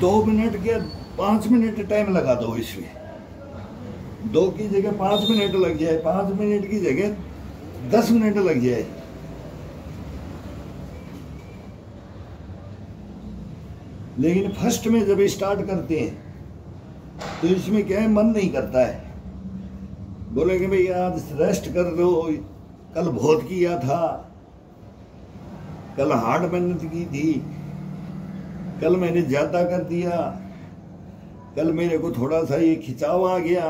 2 minute के 5 minute time लगा दो इसमें, 2 की जगह 5 मिनट लग जाए, 5 मिनट की जगह 10 मिनट लग जाए। लेकिन फर्स्ट में जब स्टार्ट करते हैं तो इसमें क्या है, मन नहीं करता है। बोलेंगे भाई आज रेस्ट कर लो, कल बहुत किया था, कल हार्ड मेहनत की थी, कल मैंने ज्यादा कर दिया, कल मेरे को थोड़ा सा ये खिंचाव आ गया।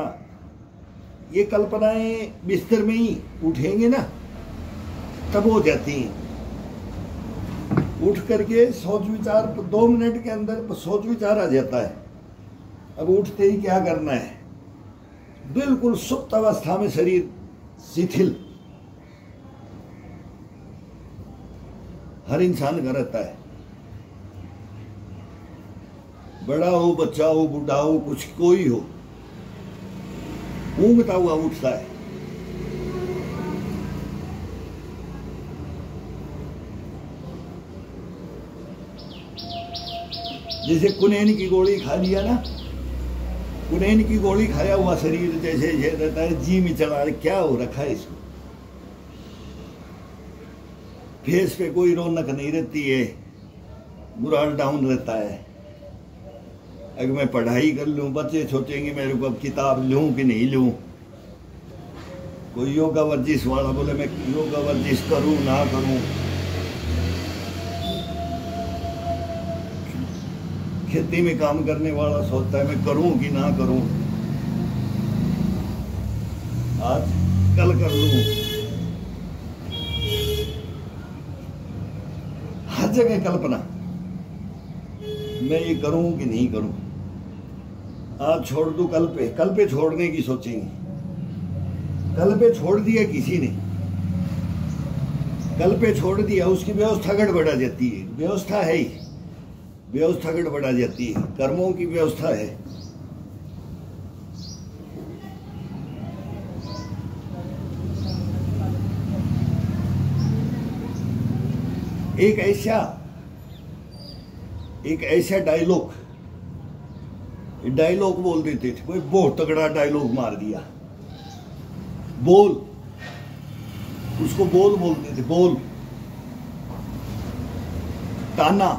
ये कल्पनाएं बिस्तर में ही उठेंगे ना तब हो जाती हैं। उठ करके सोच विचार 2 मिनट के अंदर सोच विचार आ जाता है। अब उठते ही क्या करना है, बिल्कुल सुप्त अवस्था में शरीर शिथिल हर इंसान का रहता है। बड़ा हो, बच्चा हो, बूढ़ा हो, कुछ कोई हो, ऊँघता हुआ उठता है। जैसे कुनैन की गोली खा लिया ना, कुनैन की गोली खाया हुआ शरीर जैसे ये रहता है, जी में चला क्या हो रखा है इसको, फेस पे कोई रौनक नहीं रहती है, मोरल डाउन रहता है। अगर मैं पढ़ाई कर लूं, बच्चे सोचेंगे मेरे को अब किताब लूं कि नहीं लूं। कोई योगा वर्जिश वाला बोले मैं योगा वर्जिश करूं ना करूं, खेती में काम करने वाला सोचता है मैं करूं कि ना करूं, आज कल कर लूं। हर जगह कल्पना, मैं ये करूं कि नहीं करूं, आज छोड़ दूं कल पे छोड़ने की सोचेंगे। कल पे छोड़ दिया किसी ने, कल पे छोड़ दिया, उसकी व्यवस्था गड़बड़ा जाती है। व्यवस्था है ही, व्यवस्था गड़बड़ा जाती है, कर्मों की व्यवस्था है। एक ऐसा डायलॉग बोल देते थे, कोई बहुत तगड़ा डायलॉग मार दिया, बोल, उसको बोल बोलते थे, बोल, ताना,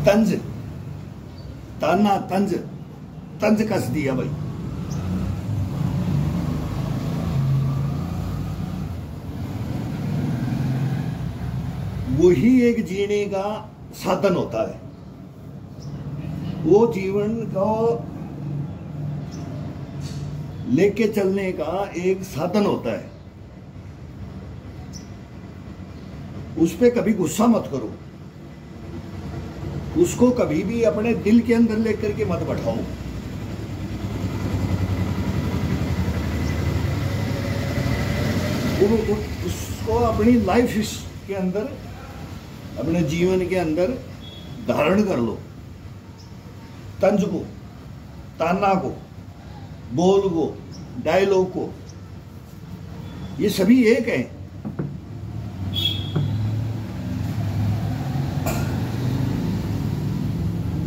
तंज, ताना, तंज कस दिया भाई। वही एक जीने का साधन होता है, वो जीवन को लेके चलने का एक साधन होता है। उस पे कभी गुस्सा मत करो, उसको कभी भी अपने दिल के अंदर लेकर के मत बैठाओ। उसको अपनी लाइफ के अंदर, अपने जीवन के अंदर धारण कर लो। तंज को, ताना को, बोल को, डायलॉग को, ये सभी एक है।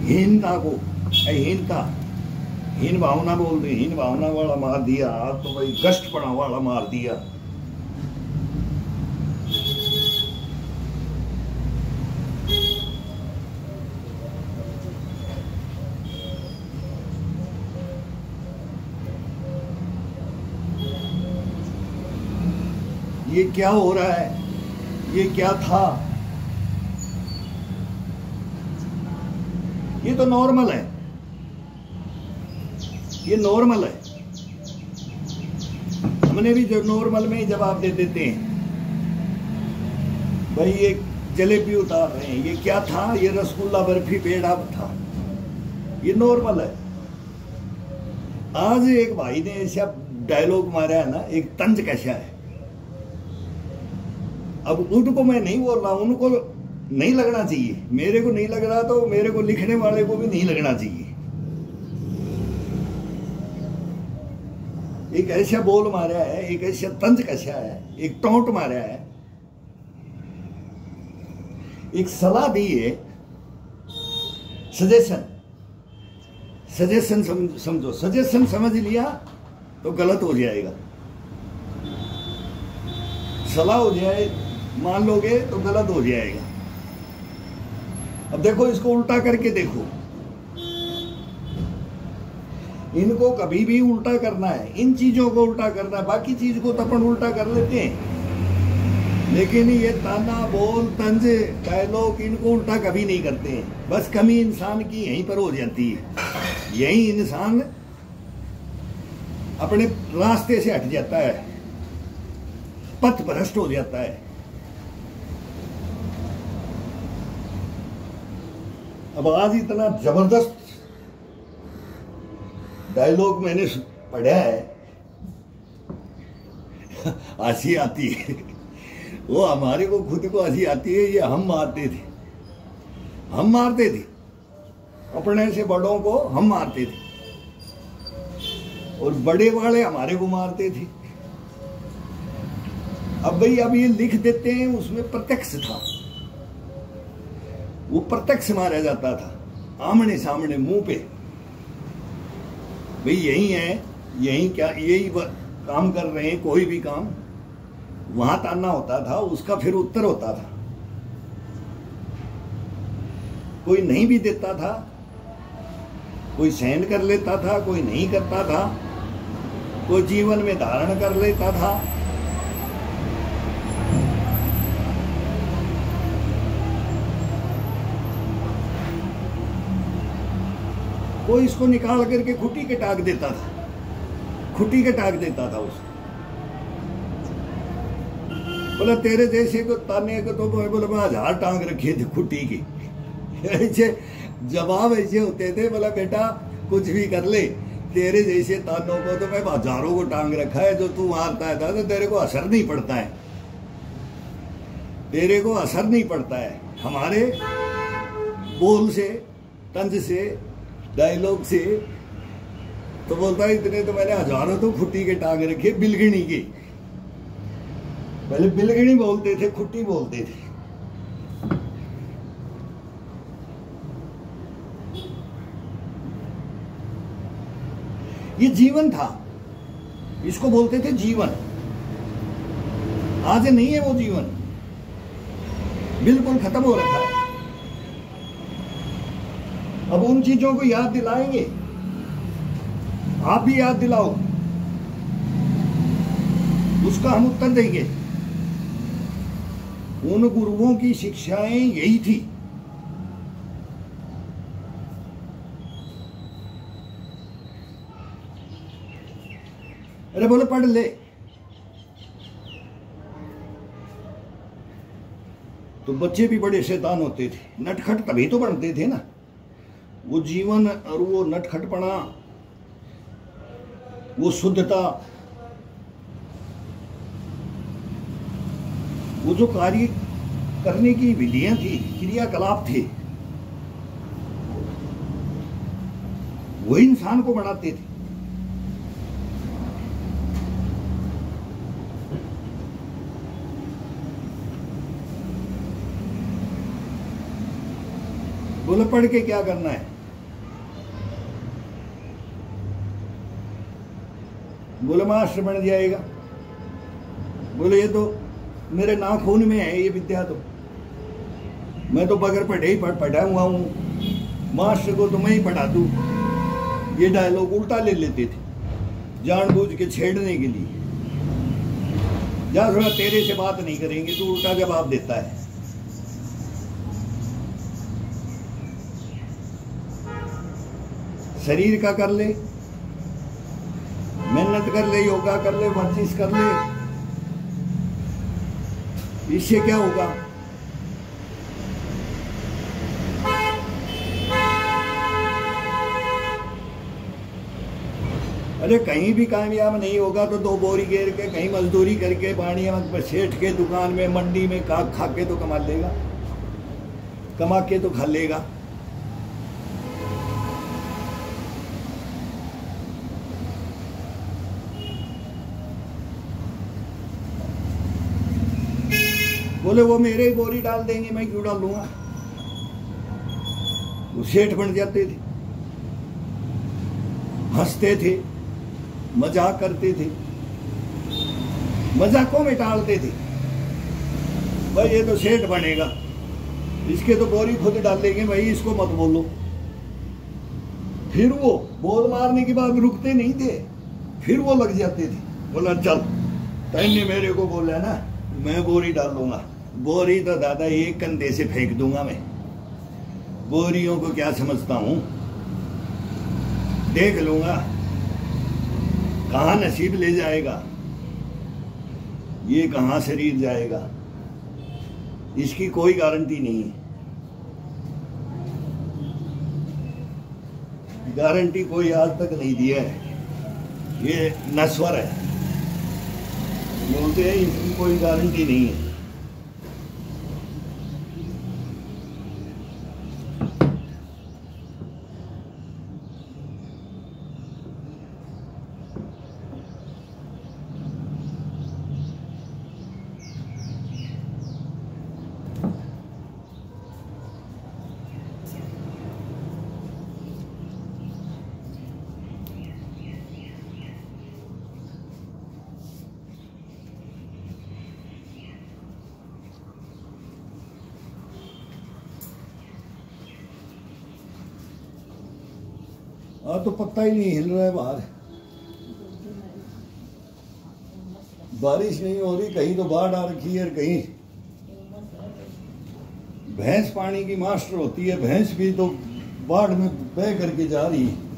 हीनता को, हीनता, हीन भावना बोल रही, हीन भावना वाला मार दिया तो भाई कष्टपना वाला मार दिया। ये क्या हो रहा है, ये क्या था, ये तो नॉर्मल है, ये नॉर्मल है। हमने भी जो नॉर्मल में ही जवाब दे देते हैं, भाई ये जलेबी उतार रहे हैं, ये क्या था, ये रसगुल्ला बर्फी पेड़ा था, ये नॉर्मल है। आज एक भाई ने ऐसा डायलॉग मारा है ना, एक तंज कैसा है। अब उनको मैं नहीं बोल रहा, उनको नहीं लगना चाहिए, मेरे को नहीं लग रहा तो मेरे को लिखने वाले को भी नहीं लगना चाहिए। एक ऐसा बोल मारा है, एक ऐसा तंज कसा है, एक टोंट मारा है। एक सलाह दी है, सजेशन, सजेशन समझो, सजेशन समझ लिया तो गलत हो जाएगा, सलाह हो जाए मान लोगे तो गलत हो जाएगा। अब देखो इसको उल्टा करके देखो, इनको कभी भी उल्टा करना है, इन चीजों को उल्टा करना है, बाकी चीज को तो अपन उल्टा कर लेते हैं, लेकिन ये ताना बोल तंज डायलॉग इनको उल्टा कभी नहीं करते हैं। बस कमी इंसान की यहीं पर हो जाती है, यही इंसान अपने रास्ते से हट जाता है, पथ भ्रष्ट हो जाता है। अब आज इतना जबरदस्त डायलॉग मैंने पढ़ा है, हंसी आती है, वो हमारे को खुद को हंसी आती है। ये हम मारते थे, हम मारते थे अपने से बड़ों को, हम मारते थे और बड़े वाले हमारे को मारते थे। अब भाई अब ये लिख देते हैं, उसमें प्रत्यक्ष था, वो प्रत्यक्ष मारा जाता था, आमने सामने मुंह पे, भाई यही है, यही क्या, यही काम कर रहे हैं, कोई भी काम, वहां ताना होता था, उसका फिर उत्तर होता था। कोई नहीं भी देता था, कोई सहन कर लेता था, कोई नहीं करता था, कोई जीवन में धारण कर लेता था। कोई इसको निकाल करके खुटी के टाक देता था, खुटी के टाक देता था उसको, बोला तेरे जैसे को ताने को तो बोले मैं 1000 टांग रखे थे खुटी की। ऐसे जवाब ऐसे होते थे, बोला बेटा कुछ भी कर ले, तेरे जैसे तानों को तो मैं 1000 को टांग रखा है, जो तू मारता है तो तेरे को असर नहीं पड़ता है, तेरे को असर नहीं पड़ता है हमारे बोल से, तंज से, डायलॉग से। तो बोलता है इतने तो मैंने 1000 तो खुट्टी के टांग रखे, बिलगणी के, पहले बिलगणी बोलते थे, खुट्टी बोलते थे। ये जीवन था, इसको बोलते थे जीवन। आज नहीं है वो जीवन, बिल्कुल खत्म हो रखा है। अब उन चीजों को याद दिलाएंगे, आप भी याद दिलाओ, उसका हम उत्तर देंगे। उन गुरुओं की शिक्षाएं यही थी। अरे बोले पढ़ ले, तो बच्चे भी बड़े शैतान होते थे, नटखट तभी तो बनते थे ना। वो जीवन और वो नटखटपना, वो शुद्धता, वो जो कार्य करने की विधियां थी, क्रियाकलाप थे, वो इंसान को बनाते थे। बोले पढ़ के क्या करना है? बोले मास्टर बन जाएगा। बोले ये तो मेरे नाखून में है ये विद्या, तो मैं तो बगैर पढ़े ही पढ़ा हुआ हूं, मास्टर को तो मैं ही पढ़ा दूं। ये डायलॉग उल्टा ले लेते थे जानबूझ के छेड़ने के लिए। जा थोड़ा तेरे से बात नहीं करेंगे, तू उल्टा जवाब देता है। शरीर का कर ले, मेहनत कर ले, योगा कर ले, वर्जिश कर ले, इससे क्या होगा? अरे कहीं भी कामयाब नहीं होगा तो 2 बोरी घेर के कहीं मजदूरी करके बाणिया में सेठ के दुकान में मंडी में खा के तो कमा लेगा, कमा के तो खा लेगा। बोले वो मेरे ही बोरी डाल देंगे, मैं क्यों डालूंगा। वो सेठ बन जाते थे, हंसते थे, मजाक करते थे, मजाकों में टालते थे। भाई ये तो सेठ बनेगा, इसके तो बोरी खुद डालेंगे, भाई इसको मत बोलो। फिर वो बोल मारने के बाद रुकते नहीं थे, फिर वो लग जाते थे। बोला चल तैने मेरे को बोला ना, मैं बोरी डालूंगा। बोरी तो दादा एक कंधे से फेंक दूंगा मैं, बोरियों को क्या समझता हूं, देख लूंगा कहां नसीब ले जाएगा, ये कहां शरीर जाएगा, इसकी कोई गारंटी नहीं है। गारंटी कोई आज तक नहीं दिया है, ये नश्वर है, बोलते हैं इसकी कोई गारंटी नहीं है। तो पत्ता ही नहीं हिल रहा है बाहर, बारिश नहीं हो रही, कहीं तो बाढ़ आ रखी है, कहीं भैंस पानी की मास्टर होती है, भैंस भी तो बाढ़ में बह करके जा रही है।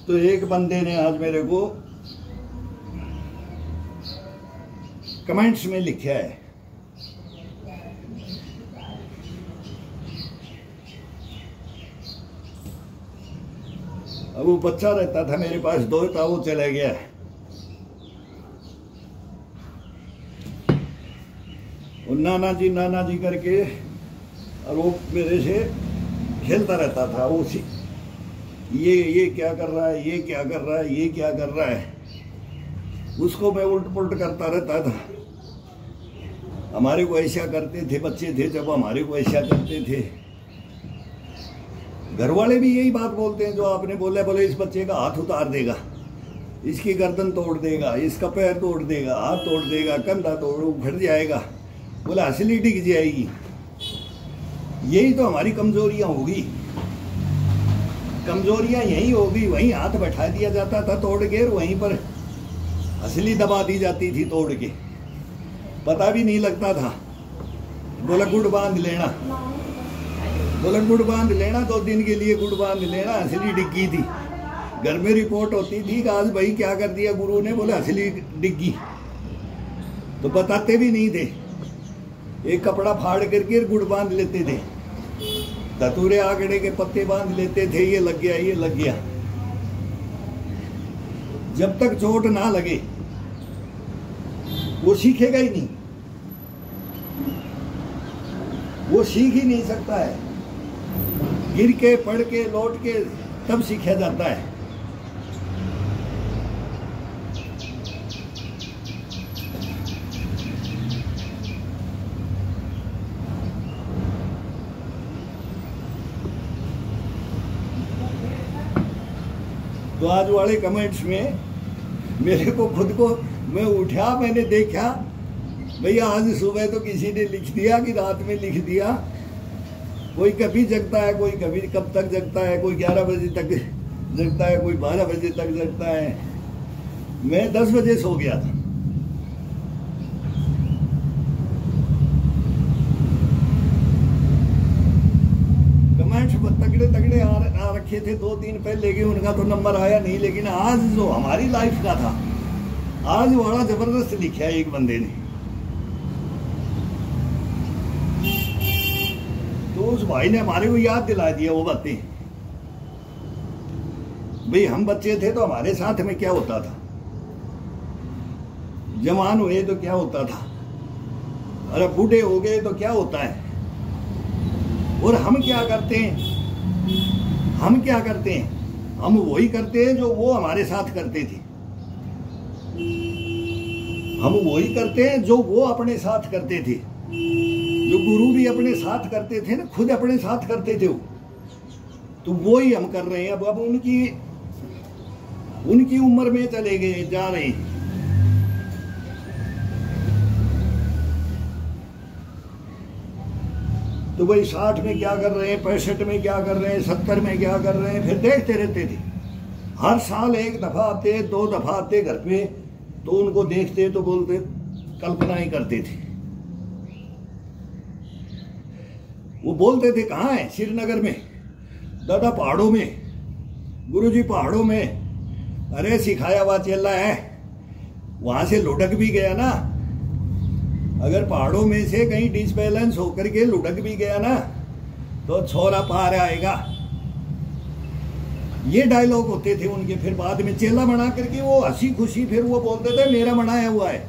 तो एक बंदे ने आज मेरे को कमेंट्स में लिखा है, अब वो बच्चा रहता था मेरे पास, दो था, वो चला गया। और नाना जी करके, और वो मेरे से खेलता रहता था, वो ये क्या कर रहा है, ये क्या कर रहा है, ये क्या कर रहा है, उसको मैं उल्ट पुल्ट करता रहता था। हमारे को ऐसा करते थे बच्चे थे जब, हमारे को ऐसा करते थे। घर वाले भी यही बात बोलते हैं जो आपने बोला, बोले इस बच्चे का हाथ उतार देगा, इसकी गर्दन तोड़ देगा, इसका पैर तोड़ देगा, हाथ तोड़ देगा, कंधा तोड़ उखड़ जाएगा, बोला असली डिग जाएगी। यही तो हमारी कमजोरियां होगी, कमजोरियां यही होगी। वहीं हाथ बैठा दिया जाता था तोड़ के, वहीं पर असली दबा दी जाती थी तोड़ के, पता भी नहीं लगता था। बोला गुड़ बांध लेना, बोला गुड़ बांध लेना, 2 दिन के लिए गुड़ बांध लेना, असली डिग्गी थी। घर में रिपोर्ट होती थी कि आज भाई क्या कर दिया गुरु ने, बोला असली डिग्गी। तो बताते भी नहीं थे, एक कपड़ा फाड़ करके गुड़ बांध लेते थे, धतूरे आगड़े के पत्ते बांध लेते थे, ये लग गया, ये लग गया। जब तक चोट ना लगे वो सीखेगा ही नहीं, वो सीख ही नहीं सकता है। गिर के, पढ़ के, लौट के तब सीखा जाता है। तो आज वाले कमेंट्स में मेरे को खुद को, मैं उठा, मैंने देखा भैया आज सुबह तो किसी ने लिख दिया कि रात में लिख दिया। कोई कभी जगता है, कोई कभी कब तक जगता है, कोई 11 बजे तक जगता है, कोई 12 बजे तक जगता है। मैं 10 बजे सो गया था। कमेंट्स तगड़े तगड़े आ रखे थे 2-3 पहले के, उनका तो नंबर आया नहीं, लेकिन आज जो हमारी लाइफ का था, आज बड़ा जबरदस्त लिखा है एक बंदे ने। तो उस भाई ने हमारे को याद दिला दिया वो बातें। भाई हम बच्चे थे तो हमारे साथ में क्या होता था, जवान हुए तो क्या होता था, अरे बूढ़े हो गए तो क्या होता है, और हम क्या करते हैं, हम क्या करते हैं, हम वही करते हैं जो वो हमारे साथ करते थे। हम वही करते हैं जो वो अपने साथ करते थे, जो गुरु भी अपने साथ करते थे ना, खुद अपने साथ करते थे वो, तो वो ही हम कर रहे हैं। अब उनकी उम्र में चले गए, जा रहे हैं। तो भाई 60 में क्या कर रहे हैं, 65 में क्या कर रहे हैं, 70 में क्या कर रहे हैं, फिर देखते रहते थे। हर साल 1 दफा आते, 2 दफा आते घर पे, तो उनको देखते तो बोलते, कल्पना ही करते थे। वो बोलते थे कहाँ है, श्रीनगर में, दादा पहाड़ों में, गुरुजी पहाड़ों में, अरे सिखाया हुआ चेला है, वहां से लुढ़क भी गया ना, अगर पहाड़ों में से कहीं डिसबैलेंस होकर के लुढ़क भी गया ना, तो छोरा पार आएगा। ये डायलॉग होते थे उनके। फिर बाद में चेला बना करके वो हंसी खुशी फिर वो बोलते थे मेरा बनाया हुआ है,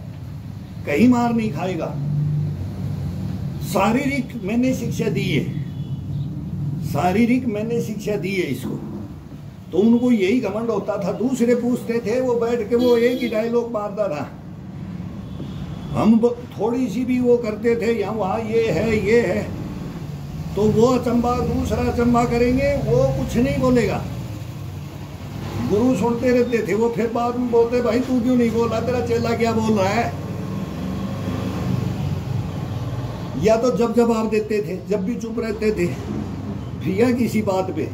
कहीं मार नहीं खाएगा। शारीरिक मैंने शिक्षा दी है, शारीरिक मैंने शिक्षा दी है इसको। तो उनको यही घमंड होता था। दूसरे पूछते थे, वो बैठ के वो एक ही डायलॉग मारता था। हम थोड़ी सी भी वो करते थे, यहाँ वहाँ ये है, तो वो अचंबा, दूसरा अचंबा करेंगे, वो कुछ नहीं बोलेगा। गुरु सुनते रहते थे। वो फिर बाद में बोलते, भाई तू क्यों नहीं बोला, तेरा चेला क्या बोल रहा है। या तो जब जवाब देते थे, जब भी चुप रहते थे, फिर या किसी बात पे,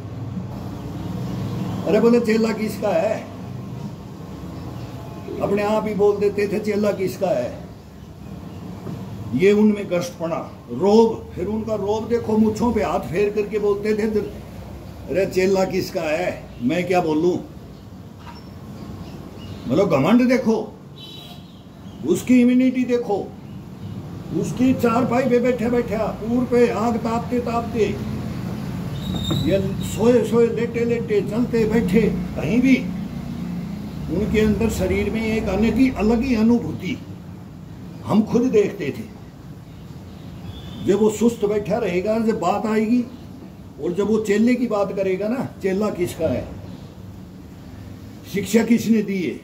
अरे बोले चेला किसका है, अपने आप ही बोल देते थे चेला किसका है। ये उनमें कष्ट पड़ा, रोब, फिर उनका रोब देखो, मुच्छों पे हाथ फेर करके बोलते थे, अरे चेला किसका है, मैं क्या बोलूं। मतलब घमंड देखो, उसकी इम्यूनिटी देखो, उसकी चारपाई पे बैठे बैठा, पूर पे आग तापते तापते, ये सोए सोए लेटे लेटे, चलते बैठे, कहीं भी उनके अंदर शरीर में एक अलग ही अनुभूति हम खुद देखते थे। जब वो सुस्त बैठा रहेगा, जब बात आएगी, और जब वो चेले की बात करेगा ना, चेला किसका है, शिक्षा किसने दी है,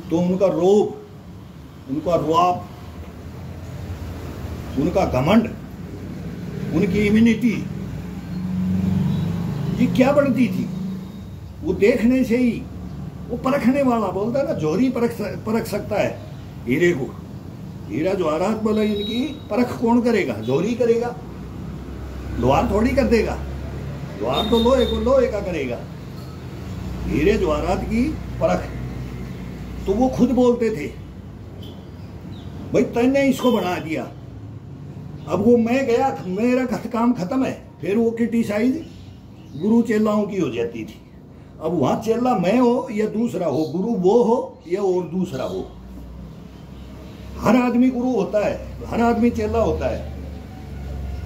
तो उनका रोब, उनका रुआब, उनका घमंड, उनकी इम्यूनिटी, ये क्या बढ़ती थी। वो देखने से ही, वो परखने वाला बोलता है ना, जोहरी परख सकता है हीरे को। हीरा जवाहरात बोला, इनकी परख कौन करेगा, जोहरी करेगा, लोहार थोड़ी कर देगा। लोहार तो लोहे को लोहे का करेगा, हीरे जवाहरात की परख। तो वो खुद बोलते थे, भाई तैने इसको बना दिया। अब वो मैं गया, मेरा काम खत्म है। फिर वो क्रिटिसाइज गुरु चेलाओं की हो जाती थी। अब वहां चेला मैं हो या दूसरा हो, गुरु वो हो या और दूसरा हो। हर आदमी गुरु होता है, हर आदमी चेला होता है,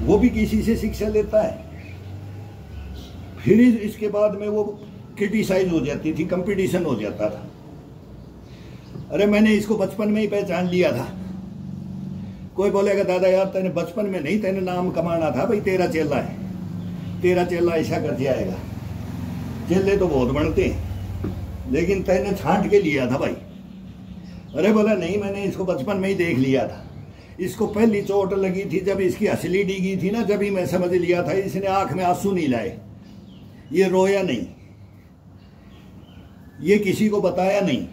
वो भी किसी से शिक्षा लेता है। फिर इसके बाद में वो क्रिटिसाइज हो जाती थी, कंपटीशन हो जाता था। अरे मैंने इसको बचपन में ही पहचान लिया था। कोई बोलेगा दादा यार तेने बचपन में नहीं, तेने नाम कमाना था, भाई तेरा चेला है, तेरा चेला ऐसा कर जाएगा। चेले तो बहुत बनते हैं, लेकिन तेने छांट के लिया था भाई। अरे बोला नहीं, मैंने इसको बचपन में ही देख लिया था। इसको पहली चोट लगी थी जब इसकी हसली डिगी थी ना, जब ही मैं समझ लिया था। इसने आंख में आंसू नहीं लाए, ये रोया नहीं। ये किसी को बताया नहीं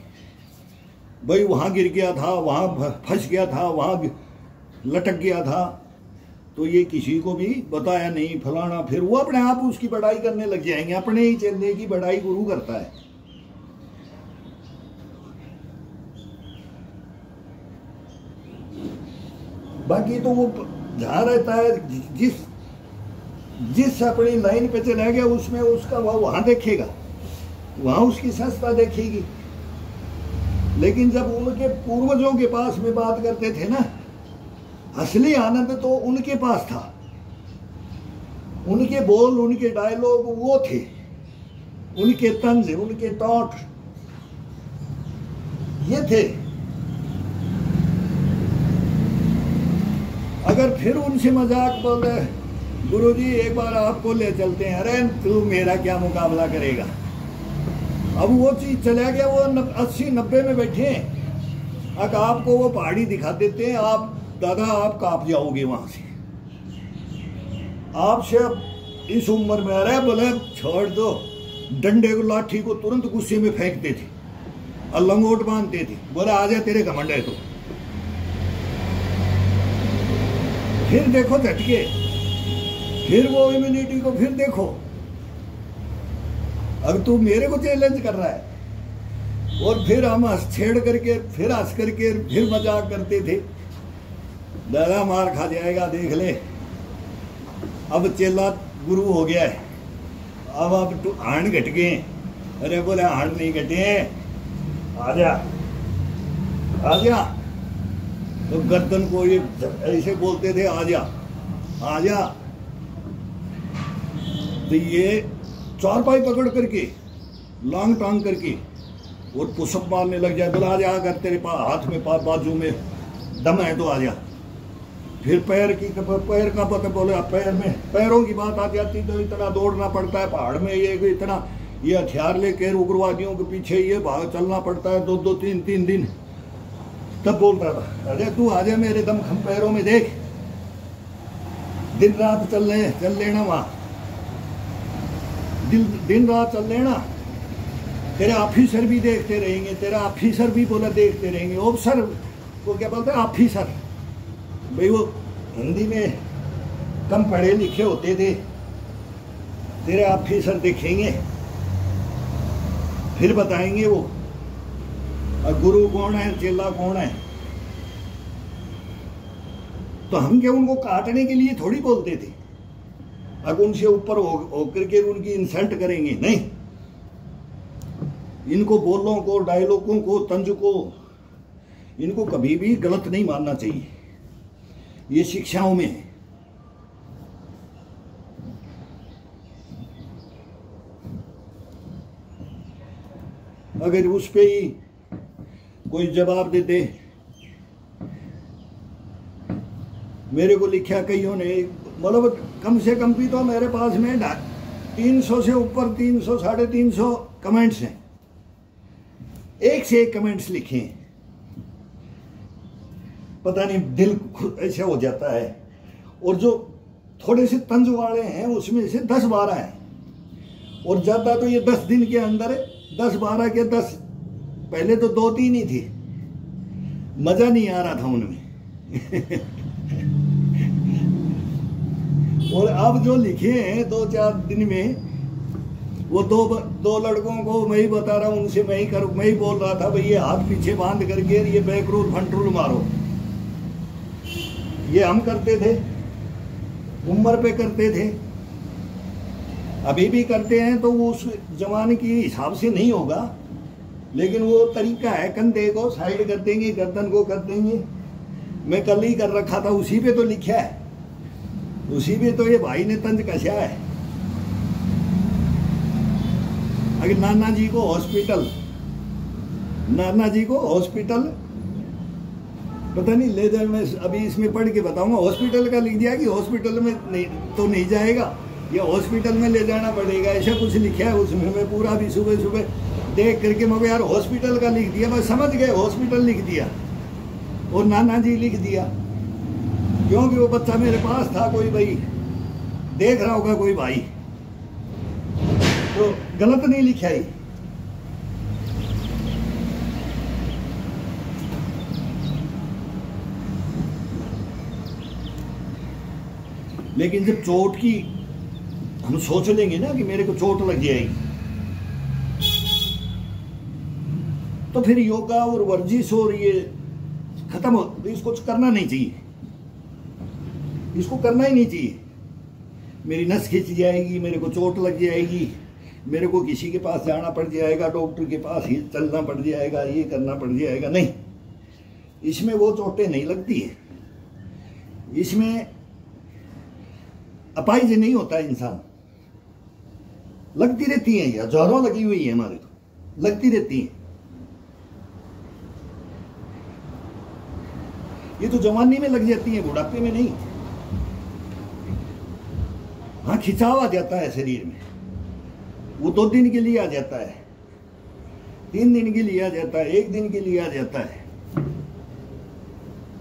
भाई, वहाँ गिर गया था, वहाँ फंस गया था, वहाँ लटक गया था, तो ये किसी को भी बताया नहीं फलाना। फिर वो अपने आप उसकी बड़ाई करने लग जाएंगे, अपने ही चेले की बड़ाई गुरु करता है। बाकी तो वो जहाँ रहता है, जिस अपनी लाइन पे चला गया उसमें उसका वो वहाँ देखेगा, वहाँ उसकी संस्था देखेगी। लेकिन जब उनके पूर्वजों के पास में बात करते थे ना, असली आनंद तो उनके पास था, उनके बोल, उनके डायलॉग वो थे, उनके तंज, उनके टॉट ये थे। अगर फिर उनसे मजाक बोले, गुरुजी एक बार आपको ले चलते हैं, अरे तू मेरा क्या मुकाबला करेगा। अब वो चीज चला गया, वो 80-90 में बैठे, अगर आपको वो पहाड़ी दिखा देते हैं, आप दादा आप कांप जाओगे वहां से। आपसे अब इस उम्र में, अरे बोले छोड़ दो, डंडे को लाठी को तुरंत गुस्से में फेंकते थे और लंगोट बांधते थे, बोले आजा तेरे घमंड है। तो फिर देखो झटके, फिर वो इम्यूनिटी को फिर देखो। अब तू मेरे को चैलेंज कर रहा है, और फिर हम छेड़ करके, फिर हंस करके, फिर मजाक करते थे, दादा मार खा जाएगा देख ले। अब चेला गुरु हो गया है, अब तू हाण घट गए। अरे बोले हाण नहीं घटे, आजा आजा। तो गर्दन को ये ऐसे बोलते थे, आजा आजा। तो ये चारपाई पकड़ करके, लांग टांग करके और पुशअप मारने लग जाए, बोला आजा, अगर तेरे पास हाथ में बाजू में दम है तो आजा। फिर पैर का पता, बोले पैर में, पैरों की बात आ जाती तो इतना दौड़ना पड़ता है पहाड़ में, ये इतना ये हथियार लेकर उग्रवादियों के पीछे ये भाग चलना पड़ता है 2-2, 3-3 दिन। तब बोलता था, अरे तू आजा मेरे दम खम पैरों में देख, दिन रात चल लेना वहां, दिन रात चल लेना, तेरे ऑफिसर भी देखते रहेंगे, तेरा ऑफिसर भी बोला देखते रहेंगे। ऑफिसर को क्या बोलते हैं, ऑफिसर। भाई वो हिंदी में कम पढ़े लिखे होते थे, तेरे ऑफिसर देखेंगे, फिर बताएंगे वो गुरु कौन है, चेला कौन है। तो हम क्या उनको काटने के लिए थोड़ी बोलते थे, अब उनसे ऊपर होकर के उनकी इंसल्ट करेंगे, नहीं। इनको बोलों को, डायलॉगों को, तंज को, इनको कभी भी गलत नहीं मानना चाहिए, ये शिक्षाओं में है। अगर उस पे ही कोई जवाब देते, मेरे को लिखा कईयों ने, मतलब कम से कम भी तो मेरे पास में 300 से ऊपर, 300, 350 कमेंट्स हैं, एक से एक कमेंट्स लिखे हैं। पता नहीं दिल ऐसा हो जाता है। और जो थोड़े से तंज वाले हैं उसमें से 10-12 हैं, और ज़्यादा तो ये 10 दिन के अंदर 10-12 के 10, पहले तो 2-3 ही थी, मज़ा नहीं आ रहा था उनमें। और अब जो लिखे हैं 2-4 दिन में, वो दो लड़कों को मैं ही बता रहा हूँ, उनसे मैं ही बोल रहा था भाई ये हाथ पीछे बांध करके ये बैक रूल फ्रंट रूल मारो। ये हम करते थे, उम्र पे करते थे, अभी भी करते हैं, तो वो उस जमाने के हिसाब से नहीं होगा, लेकिन वो तरीका है। कंधे को साइड कर देंगे, गर्दन को कर देंगे। मैं कल ही कर रखा था, उसी पे तो लिखा है, उसी पे तो ये भाई ने तंज कसा है। अगर नाना जी को हॉस्पिटल पता नहीं ले जाए, मैं अभी इसमें पढ़ के बताऊंगा। हॉस्पिटल का लिख दिया कि हॉस्पिटल में नहीं जाएगा, या हॉस्पिटल में ले जाना पड़ेगा, ऐसा कुछ लिखा है उसमें। मैं पूरा भी सुबह सुबह देख करके मगर यार हॉस्पिटल का लिख दिया, मैं समझ गए हॉस्पिटल लिख दिया और नाना जी लिख दिया, क्योंकि वो बच्चा मेरे पास था, कोई भाई देख रहा होगा कोई भाई, तो गलत नहीं लिखा ही। लेकिन जब चोट की हम सोच लेंगे ना कि मेरे को चोट लग जाएगी, तो फिर योगा और वर्जिश और ये खत्म हो, तो इसको करना नहीं चाहिए, इसको करना ही नहीं चाहिए। मेरी नस खिंच जाएगी, मेरे को चोट लग जाएगी, मेरे को किसी के पास जाना पड़ जाएगा, डॉक्टर के पास ही चलना पड़ जाएगा, ये करना पड़ जाएगा। नहीं, इसमें वो चोटें नहीं लगती है, इसमें अपाहिज नहीं होता है इंसान। लगती रहती है, या जोरों लगी हुई है हमारे, तो लगती रहती है। ये तो जवानी में लग जाती है, बुढ़ापे में नहीं। हाँ, खिंचाव आ जाता है शरीर में, वो 2 दिन के लिए आ जाता है, 3 दिन के लिए आ जाता है, 1 दिन के लिए आ जाता है।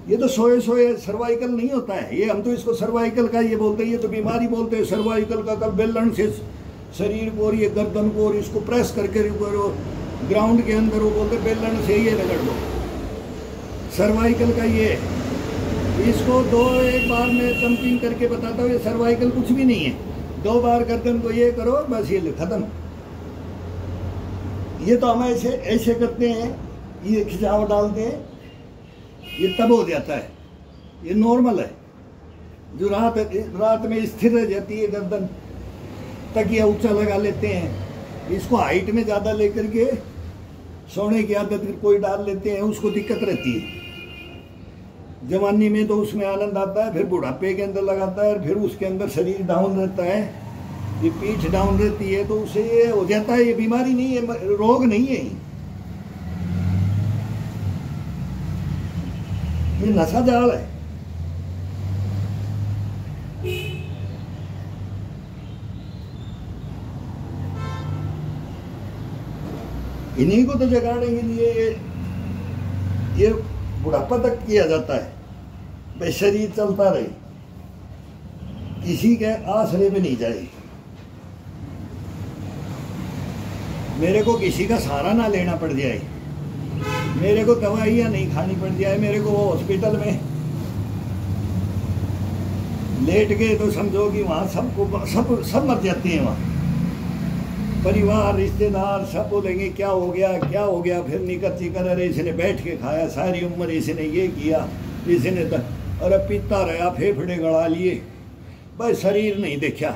ये तो सोए सोए सर्वाइकल नहीं होता है, ये हम तो इसको सर्वाइकल का ये बोलते हैं, ये तो बीमारी बोलते हैं सर्वाइकल का। कल बेलन से शरीर को और ये गर्दन को और इसको प्रेस करके ग्राउंड के अंदर, वो बोलते बेलन से ये रगड़ दो, सर्वाइकल का ये। इसको 1 बार में पंपिंग करके बताता हूँ, ये सर्वाइकल कुछ भी नहीं है। 2 बार गर्दन को ये करो, बस ये खत्म। ये तो हम ऐसे ऐसे करते हैं, ये खिंचाव डालते हैं, ये तब हो जाता है, ये नॉर्मल है। जो रात में स्थिर रह जाती है गर्दन, तकिया ऊंचा लगा लेते हैं, इसको हाइट में ज़्यादा लेकर के सोने की आदत कोई डाल लेते हैं, उसको दिक्कत रहती है। जवानी में तो उसमें आनंद आता है, फिर बुढ़ापे के अंदर लगाता है, फिर उसके अंदर शरीर डाउन रहता है, ये पीठ डाउन रहती है, तो उसे ये हो जाता है। ये बीमारी नहीं है, रोग नहीं है, ये नशा जाल है। इन्हीं को तो जगाने के लिए ये बुढ़ापा तक किया जाता है, भाई शरीर चलता रहे, किसी के आसरे में नहीं जाए, मेरे को किसी का सहारा ना लेना पड़ जाए, मेरे को दवाइयाँ नहीं खानी पड़ जाए, मेरे को वो हॉस्पिटल में लेट गए तो समझो कि वहाँ सब मर जाते हैं। वहाँ परिवार रिश्तेदार सब बोलेंगे क्या हो गया क्या हो गया, फिर निकट चिकर, अरे इसने बैठ के खाया सारी उम्र, इसने ये किया, इसने अरे पीता रहा, फेफड़े गड़ा लिए। भाई शरीर नहीं देखा,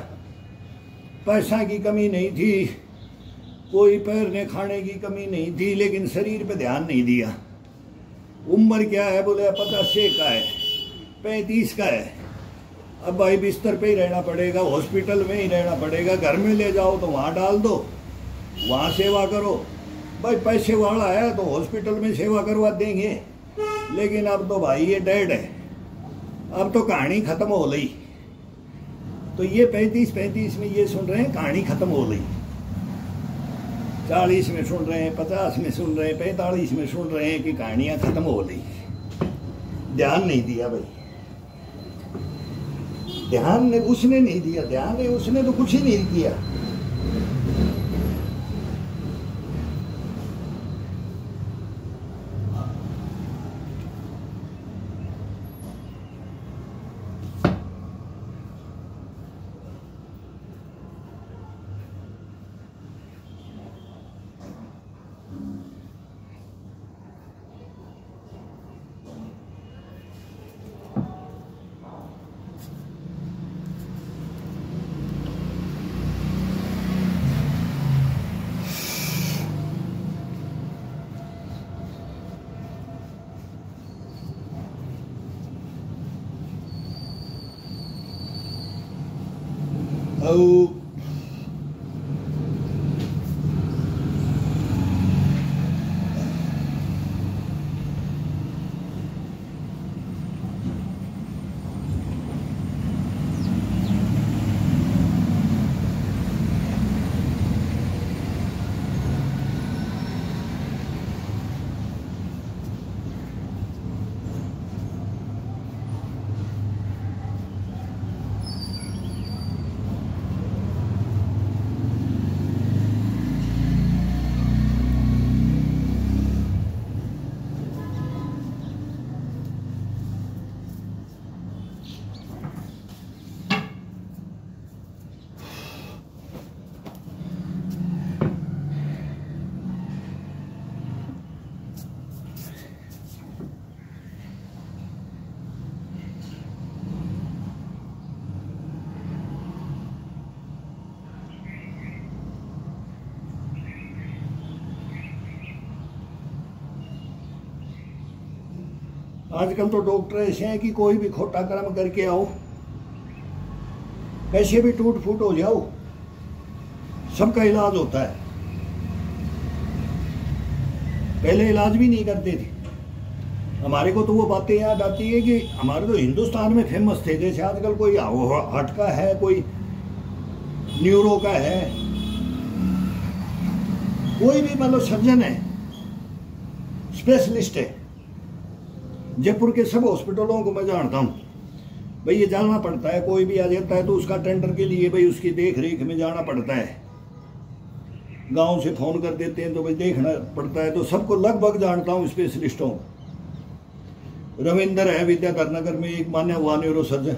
पैसा की कमी नहीं थी, कोई पैर ने खाने की कमी नहीं थी, लेकिन शरीर पे ध्यान नहीं दिया। उम्र क्या है, बोले 50 का है, 35 का है, अब भाई बिस्तर पे ही रहना पड़ेगा, हॉस्पिटल में ही रहना पड़ेगा। घर में ले जाओ तो वहाँ डाल दो, वहाँ सेवा करो। भाई पैसे वाला है तो हॉस्पिटल में सेवा करवा देंगे, लेकिन अब तो भाई ये डेड है, अब तो कहानी खत्म हो गई। तो ये 35 में ये सुन रहे हैं कहानी खत्म हो गई, 40 में सुन रहे हैं, 50 में सुन रहे हैं, 45 में सुन रहे हैं कि कहानियाँ खत्म हो गई। ध्यान नहीं दिया भाई, ध्यान ने उसने नहीं दिया, ध्यान है उसने तो कुछ ही नहीं किया। Oh. आजकल तो डॉक्टर ऐसे हैं कि कोई भी खोटा कर्म करके आओ, कैसे भी टूट फूट हो जाओ, सबका इलाज होता है। पहले इलाज भी नहीं करते थे। हमारे को तो वो बातें याद आती है कि हमारे तो हिंदुस्तान में फेमस थे, जैसे आजकल कोई हार्ट का है, कोई न्यूरो का है, कोई भी मतलब सर्जन है, स्पेशलिस्ट है। जयपुर के सब हॉस्पिटलों को मैं जानता हूँ भाई, ये जाना पड़ता है। कोई भी आ जाता है तो उसका टेंडर के लिए भाई उसकी देख रेख में जाना पड़ता है। गांव से फोन कर देते हैं तो भाई देखना पड़ता है। तो सबको लगभग जानता हूँ स्पेशलिस्टों। रविंदर है विद्याधर नगर में, एक मान्य हुआ न्यूरो सर्जन,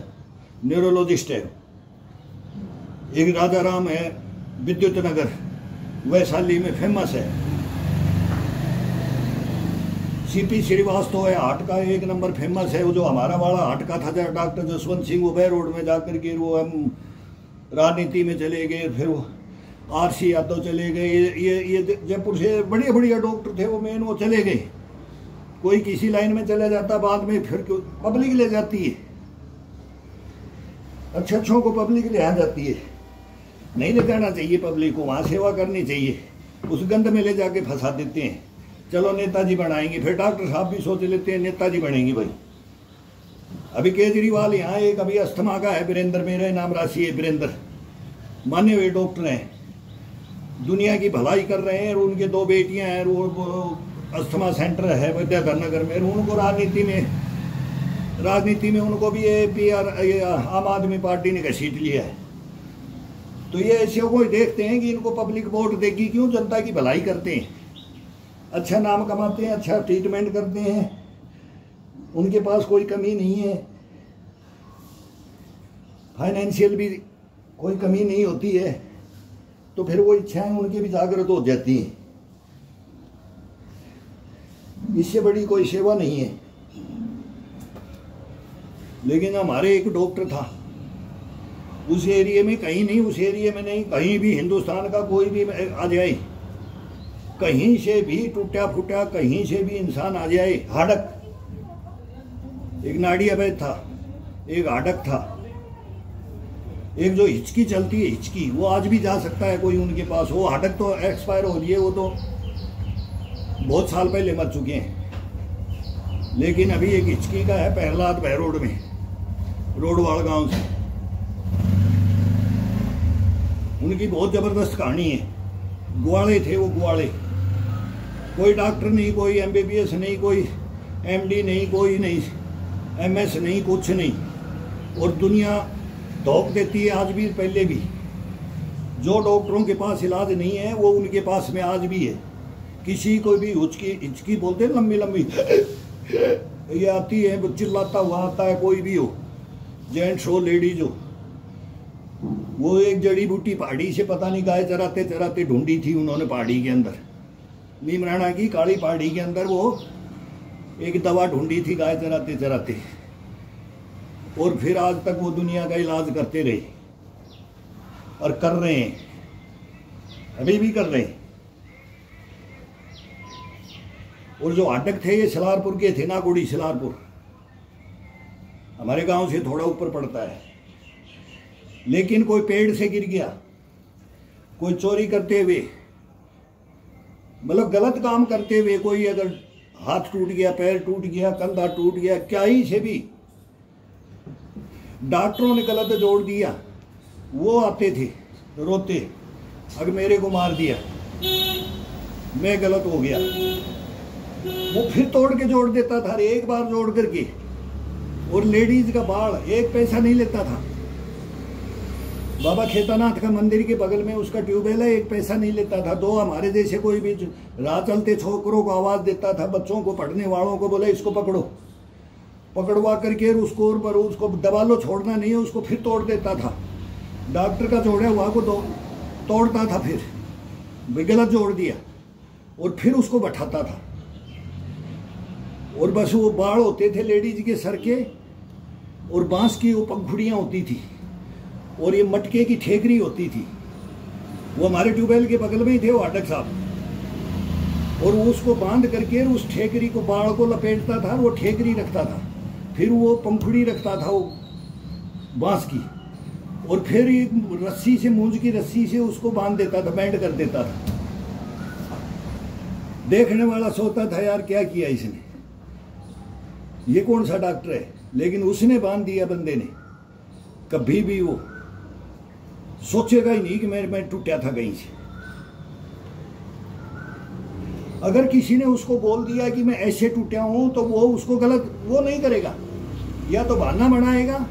न्यूरोलॉजिस्ट है। एक राजा राम है विद्युत नगर वैशाली में, फेमस है। सीपी श्रीवास्तव है, हार्ट का एक नंबर फेमस है। वो जो हमारा वाला हार्ट का था डॉक्टर जसवंत सिंह, वो बै रोड में जाकर के वो हम राजनीति में चले गए। फिर वो आरसी यादव चले गए। ये जयपुर से बढ़िया बढ़िया डॉक्टर थे वो, मेन वो चले गए। कोई किसी लाइन में चला जाता, बाद में फिर पब्लिक ले जाती है। अच्छों को पब्लिक ले आ जाती है। नहीं ले जाना चाहिए पब्लिक को, वहाँ सेवा करनी चाहिए। उस गंद में ले जाके फंसा देते हैं। चलो नेताजी बनाएंगे, फिर डॉक्टर साहब भी सोच लेते हैं नेताजी बनेंगे भाई। अभी केजरीवाल यहाँ एक अभी अस्थमा का है, वीरेंद्र, मेरे नाम राशि है वीरेंद्र, माने हुए डॉक्टर हैं, दुनिया की भलाई कर रहे हैं। और उनके 2 बेटियां हैं, वो अस्थमा सेंटर है विद्याधर नगर में। उनको राजनीति में उनको भी आम आदमी पार्टी ने घसीट लिया है। तो ये ऐसे को देखते हैं कि इनको पब्लिक वोट देगी क्यों, जनता की भलाई करते हैं, अच्छा नाम कमाते हैं, अच्छा ट्रीटमेंट करते हैं, उनके पास कोई कमी नहीं है, फाइनेंशियल भी कोई कमी नहीं होती है। तो फिर वो इच्छाएं उनकी भी जागृत हो जाती हैं। इससे बड़ी कोई सेवा नहीं है। लेकिन हमारे एक डॉक्टर था उस एरिया में, कहीं नहीं, उस एरिया में नहीं, कहीं भी हिंदुस्तान का कोई भी आ जाए, कहीं से भी टूटा फूटा कहीं से भी इंसान आ जाए, हाडक, एक नाड़ी अवैध था, एक हाडक था, एक जो हिचकी चलती है हिचकी, वो आज भी जा सकता है कोई उनके पास। वो हाडक तो एक्सपायर हो रही है, वो तो बहुत साल पहले मर चुके हैं। लेकिन अभी एक हिचकी का है प्रहलाद बहरोड में, रोडवाड़ गांव से। उनकी बहुत जबरदस्त कहानी है। ग्वाले थे वो, ग्वाले, कोई डॉक्टर नहीं, कोई एमबीबीएस नहीं, कोई एमडी नहीं, कोई नहीं एमएस नहीं, कुछ नहीं। और दुनिया धोख देती है आज भी, पहले भी। जो डॉक्टरों के पास इलाज नहीं है वो उनके पास में आज भी है। किसी को भी हिचकी बोलते हैं, लंबी लंबी ये आती है, चिल्लाता हुआ आता है, कोई भी हो, जेंट्स हो लेडीज हो। वो एक जड़ी बूटी पहाड़ी से पता नहीं गाय चराते चराते ढूंढी थी उन्होंने, पहाड़ी के अंदर, नीमराना की काली पहाड़ी के अंदर वो एक दवा ढूंढी थी गाय चराते चराते। और फिर आज तक वो दुनिया का इलाज करते रहे और कर रहे हैं, अभी भी कर रहे हैं। और जो हाटक थे ये सलारपुर के थे, नागोड़ी सलारपुर, हमारे गांव से थोड़ा ऊपर पड़ता है। लेकिन कोई पेड़ से गिर गया, कोई चोरी करते हुए, मतलब गलत काम करते हुए, कोई अगर हाथ टूट गया, पैर टूट गया, कंधा टूट गया, क्या ही से भी डॉक्टरों ने गलत जोड़ दिया, वो आते थे रोते, अगर मेरे को मार दिया, मैं गलत हो गया। वो फिर तोड़ के जोड़ देता था, एक बार जोड़ करके। और लेडीज का बाल 1 पैसा नहीं लेता था। बाबा खेतानाथ का मंदिर के बगल में उसका ट्यूबवेल है, 1 पैसा नहीं लेता था। 2 हमारे जैसे कोई भी राह चलते छोकरों को आवाज देता था, बच्चों को, पढ़ने वालों को, बोले इसको पकड़ो, पकड़वा करके उसको और उसको दबा लो, छोड़ना नहीं है उसको, फिर तोड़ देता था। डॉक्टर का जोड़ा हुआ को तोड़ता था, फिर गलत जोड़ दिया और फिर उसको बैठाता था। और बस वो बाढ़ होते थे लेडीज के सर के, और बांस की वो पंखुड़ियाँ होती थी, और ये मटके की ठेकरी होती थी। वो हमारे ट्यूबवेल के बगल में ही थे वो हाटक साहब। और उसको बांध करके उस ठेकरी को बाढ़ को लपेटता था, वो ठेकरी रखता था, फिर वो पंखुड़ी रखता था वो बांस की, और फिर एक रस्सी से, मूंज की रस्सी से उसको बांध देता था, बैंड कर देता था। देखने वाला सोचता था यार क्या किया इसने, ये कौन सा डॉक्टर है, लेकिन उसने बांध दिया बंदे ने। कभी भी वो सोचेगा ही नहीं कि मैं टूटा था कहीं से। अगर किसी ने उसको बोल दिया कि मैं ऐसे टूटा हूं तो वो उसको गलत वो नहीं करेगा, या तो बहाना बनाएगा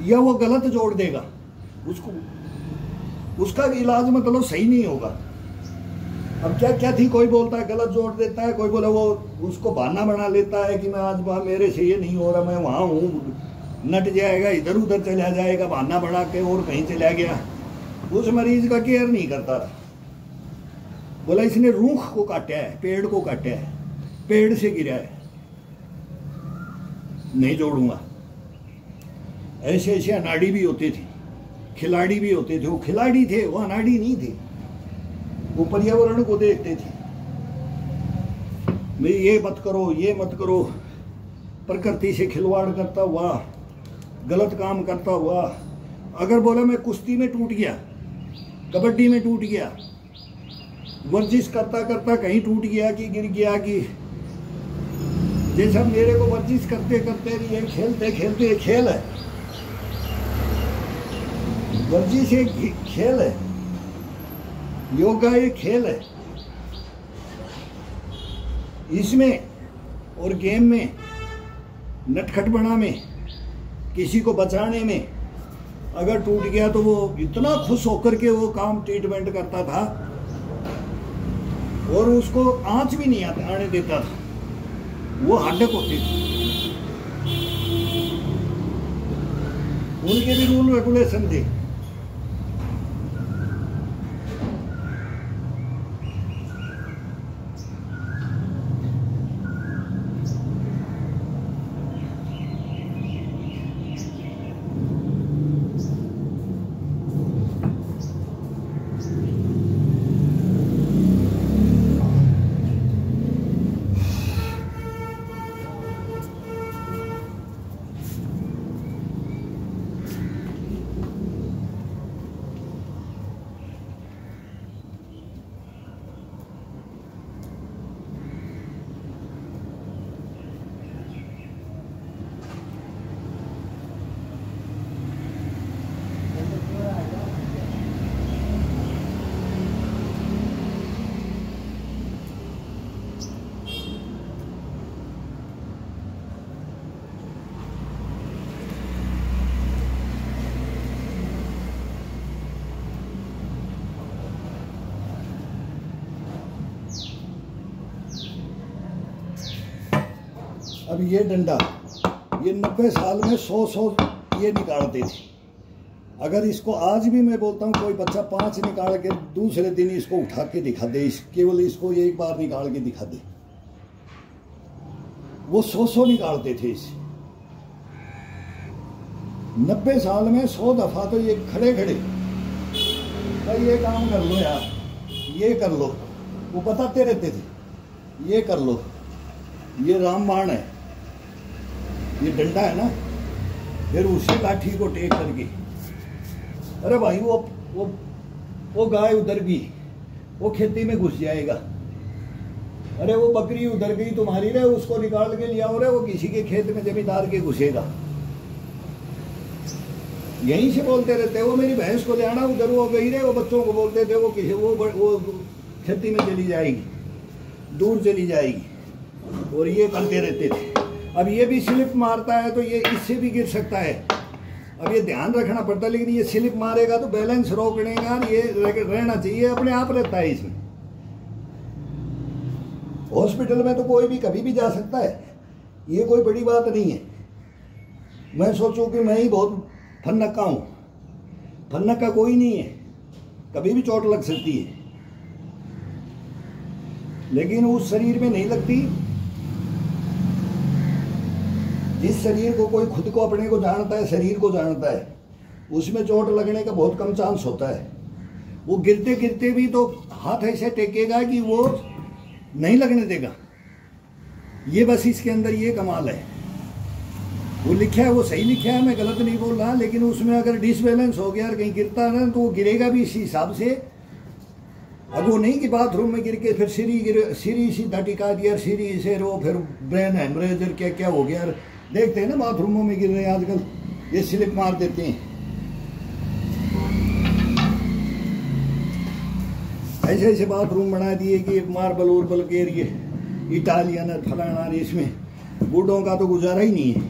या वो गलत जोड़ देगा उसको, उसका इलाज मतलब सही नहीं होगा। अब क्या क्या थी, कोई बोलता है गलत जोड़ देता है, कोई बोले वो उसको बहाना बना लेता है कि मैं आज वहाँ मेरे से ये नहीं हो रहा, मैं वहाँ हूँ, नट जाएगा, इधर उधर चला जाएगा, बहाना बना के और कहीं चला गया। उस मरीज का केयर नहीं करता था। बोला इसने रूख को काटा है, पेड़ को काटा है, पेड़ से गिरा है, नहीं जोड़ूंगा। ऐसे ऐसे अनाड़ी भी होते थे, खिलाड़ी भी होते थे। वो खिलाड़ी थे, वो अनाड़ी नहीं थे, वो पर्यावरण को देखते थे। मैं ये मत करो, ये मत करो, प्रकृति से खिलवाड़ करता हुआ, गलत काम करता हुआ। अगर बोला मैं कुश्ती में टूट गया, कबड्डी में टूट गया, वर्जिश करता करता कहीं टूट गया कि गिर गया, कि जैसा मेरे को वर्जिश करते करते ये खेलते खेलते एक खेल है, वर्जिश एक खेल है, योगा एक खेल है। इसमें और गेम में, नटखटपना में, किसी को बचाने में अगर टूट गया तो वो इतना खुश होकर के वो काम ट्रीटमेंट करता था, और उसको आंच भी नहीं आने देता था। वो हड्डक होते थे, उनके भी रूल रेगुलेशन थे। अब ये डंडा, ये 90 साल में 100 ये निकालते थे। अगर इसको आज भी मैं बोलता हूँ कोई बच्चा 5 निकाल के दूसरे दिन इसको उठा के दिखा दे, केवल इसको एक बार निकाल के दिखा दे, वो 100 निकालते थे इसे। 90 साल में 100 दफा तो ये खड़े खड़े भाई ये काम कर लो यार, ये कर लो, वो बताते रहते थे, ये कर लो, ये रामबाण है, ये डंडा है ना, फिर उसी लाठी को टेक करके, अरे भाई वो गाय उधर गई, वो खेती में घुस जाएगा, अरे वो बकरी उधर गई तुम्हारी रे, उसको निकाल के लिया, और वो किसी के खेत में जमींदार के घुसेगा। यहीं से बोलते रहते, वो मेरी भैंस को ले आना, उधर वो गई रे, वो बच्चों को बोलते थे, वो किसी वो खेती में चली जाएगी, दूर चली जाएगी, और ये करते रहते थे। अब ये भी स्लिप मारता है तो ये इससे भी गिर सकता है। अब ये ध्यान रखना पड़ता है, लेकिन ये स्लिप मारेगा तो बैलेंस रोकनेगा, ये रहना चाहिए, अपने आप रहता है इसमें। हॉस्पिटल में तो कोई भी कभी भी जा सकता है, ये कोई बड़ी बात नहीं है। मैं सोचूं कि मैं ही बहुत फन्नक्का हूं, फन्नक्का कोई नहीं है, कभी भी चोट लग सकती है, लेकिन उस शरीर में नहीं लगती जिस शरीर को कोई खुद को अपने को जानता है, शरीर को जानता है, उसमें चोट लगने का बहुत कम चांस होता है। वो गिरते गिरते भी तो हाथ ऐसे टेकेगा कि वो नहीं लगने देगा। ये बस इसके अंदर ये कमाल है। वो लिखा है, वो सही लिखा है, मैं गलत नहीं बोल रहा, लेकिन उसमें अगर डिसबैलेंस हो गया और कहीं गिरता है ना तो वो गिरेगा भी इसी हिसाब से। अब वो नहीं कि बाथरूम में गिर के फिर सीरी सीधा टिका दिया, सीरी से रो फिर ब्रेन हेमरेज क्या क्या हो गया। देखते हैं ना बाथरूमों में गिर रहे हैं आजकल, ये स्लिप मार देते हैं। ऐसे ऐसे बाथरूम बना दिए कि मार्बल उर्बल के ये इटालियन फलाना, इसमें बूढ़ों का तो गुजारा ही नहीं है।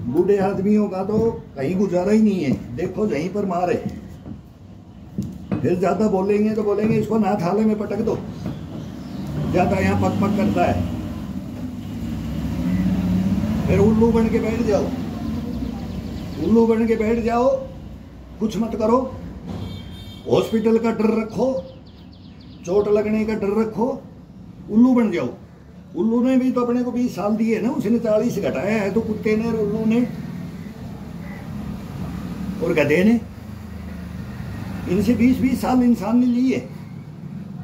बूढ़े आदमियों का तो कहीं गुजारा ही नहीं है। देखो यहीं पर मारे, फिर ज्यादा बोलेंगे तो बोलेंगे इसको ना थाले में पटक दो, ज्यादा यहाँ पक पक करता है। फिर उल्लू बन के बैठ जाओ, उल्लू बन के बैठ जाओ, कुछ मत करो, हॉस्पिटल का डर रखो, चोट लगने का डर रखो, उल्लू बन जाओ। उल्लू ने भी तो अपने को 20 साल दिए ना, उसने 40 घटाया है तो कुत्ते ने और उल्लू ने और गधे ने, इनसे 20-20 साल इंसान ने लिए,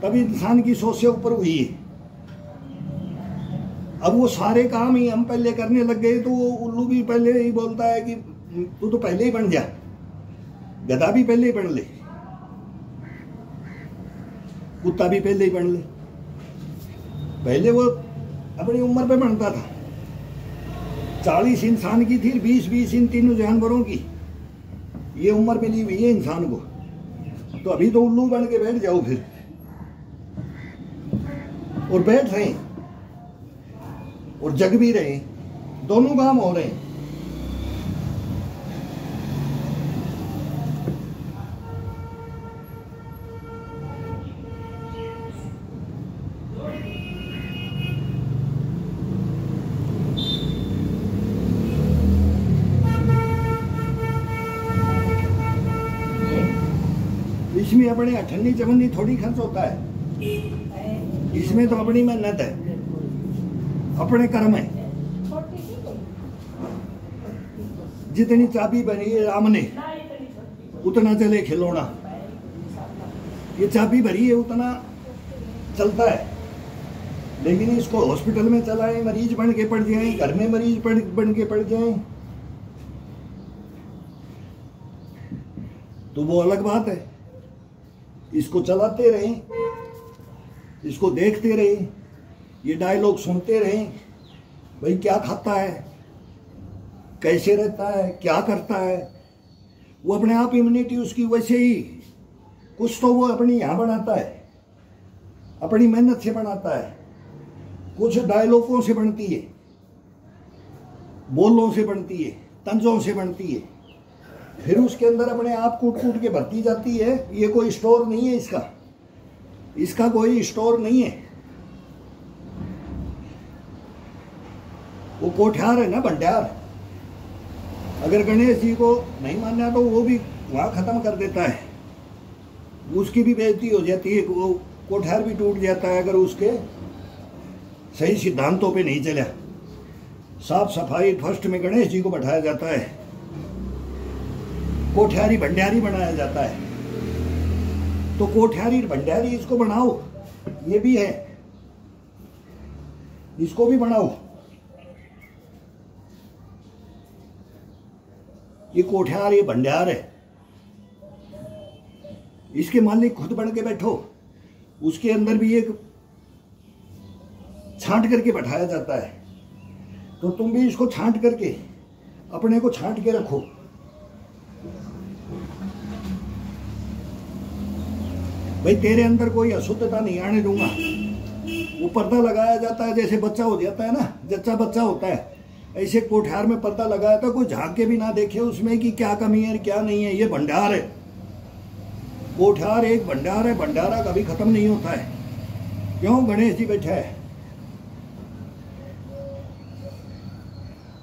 तभी इंसान की सोच से ऊपर हुई है। अब वो सारे काम ही हम पहले करने लग गए तो वो उल्लू भी पहले ही बोलता है कि तू तो पहले ही बन जा, गधा भी पहले ही बन ले, कुत्ता भी पहले ही बन ले। पहले वो अपनी उम्र पे बनता था, 40 इंसान की थी, 20-20 इन तीनों जानवरों की ये उम्र मिली हुई है इंसान को। तो अभी तो उल्लू बन के बैठ जाओ फिर, और बैठ रहे और जग भी रहे, दोनों काम हो रहे हैं। इसमें अपने अठन्नी चवन्नी थोड़ी खर्च होता है, इसमें तो अपनी मेहनत है, अपने कर्म है। जितनी चाबी बनी है राम ने उतना चले खिलौना, ये चाबी भरी है उतना चलता है। लेकिन इसको हॉस्पिटल में चलाएं, मरीज बन के पड़ जाए, घर में मरीज बन के पड़ जाए तो वो अलग बात है। इसको चलाते रहें, इसको देखते रहें, ये डायलॉग सुनते रहें, भाई क्या खाता है, कैसे रहता है, क्या करता है। वो अपने आप इम्यूनिटी उसकी वैसे ही कुछ तो वो अपनी यहाँ बनाता है, अपनी मेहनत से बनाता है, कुछ डायलॉगों से बनती है, बोलों से बनती है, तंजों से बनती है, फिर उसके अंदर अपने आप कूट कूट के भरती जाती है। ये कोई स्टोर नहीं है इसका, इसका कोई स्टोर नहीं है। वो कोठ्यार है ना, भंडार। अगर गणेश जी को नहीं मानना तो वो भी वहां खत्म कर देता है, उसकी भी बेइज्जती हो जाती है, वो कोठ्यार भी टूट जाता है अगर उसके सही सिद्धांतों पे नहीं चला। साफ सफाई फर्स्ट में गणेश जी को बैठाया जाता है, कोठ्यारी भंडारी बनाया जाता है। तो कोठ्यारी भंडारी इसको बनाओ, ये भी है, इसको भी बनाओ। ये कोठ्यार, ये भंडार है, इसके मालिक खुद बन के बैठो। उसके अंदर भी एक छांट करके बैठाया जाता है, तो तुम भी इसको छांट करके अपने को छांट के रखो। भाई तेरे अंदर कोई अशुद्धता नहीं आने दूंगा। वो पर्दा लगाया जाता है, जैसे बच्चा हो जाता है ना, जच्चा बच्चा होता है, ऐसे कोठ्यार में पर्दा लगाया था, कोई झांक के भी ना देखे उसमें कि क्या कमी है क्या नहीं है। ये भंडार है, कोठ्यार एक भंडार है, भंडारा कभी खत्म नहीं होता है। क्यों? गणेश जी बैठा है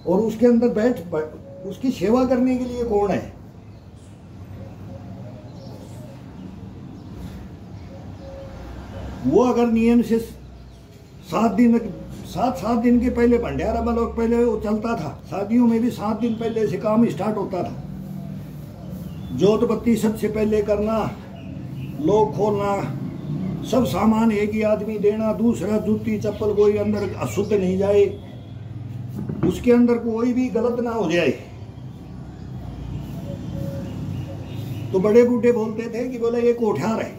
और उसके अंदर बैठ उसकी सेवा करने के लिए कौन है? वो अगर नियम से 7 दिन के पहले भंडारा मतलब पहले वो चलता था, शादियों में भी 7 दिन पहले से काम स्टार्ट होता था। जोत बत्ती सबसे पहले करना, लोग खोलना, सब सामान एक ही आदमी देना, दूसरा जूती चप्पल कोई अंदर अशुद्ध नहीं जाए, उसके अंदर कोई भी गलत ना हो जाए। तो बड़े बूढ़े बोलते थे कि बोले ये कोठार है,